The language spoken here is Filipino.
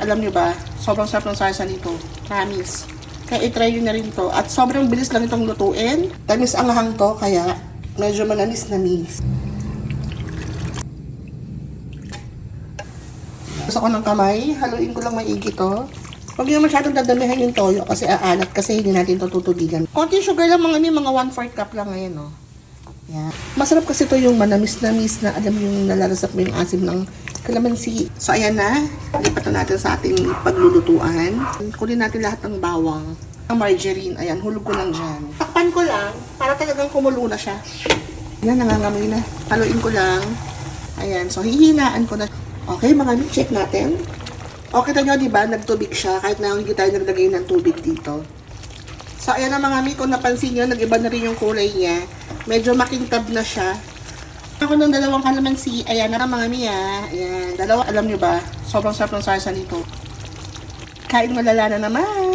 alam nyo ba, sobrang sarap ng salsa nito. Promise. Kaya i-try nyo na rin to. At sobrang bilis lang itong lutuin. Tamis ang hang to, kaya medyo manamis-namis. Gusto ko ng kamay, haluin ko lang maigi to. Huwag nyo masyadong dadamihan yung toyo kasi aalat kasi hindi natin ito tutubigan. Konti sugar lang mga 1/4 cup lang ngayon, no? Yan. Masarap kasi ito yung manamis-namis na alam yung nalalasap mo yung asim ng kalamansi. So, ayan na. Lipat na natin sa ating paglulutuan. Kunin natin lahat ng bawang. Ang margarine. Ayan, hulog ko lang dyan. Takpan ko lang para talagang kumulo na siya. Ayan, nangangamoy na. Haluin ko lang. Ayan, so hihinaan ko na. Okay, mga mi, check natin. Okay na nyo, diba? Nagtubig siya kahit na hindi tayo naglagay ng tubig dito. So, ayan na mga mi, kung napansin nyo, nag-iba na rin yung kulay niya. Medyo makintab na siya. Ako ng dalawang kalamansi. Ayan na mga mi, Ayan, dalawa. Alam nyo ba, sobrang sarap ng salsa nito. Kain malala na naman.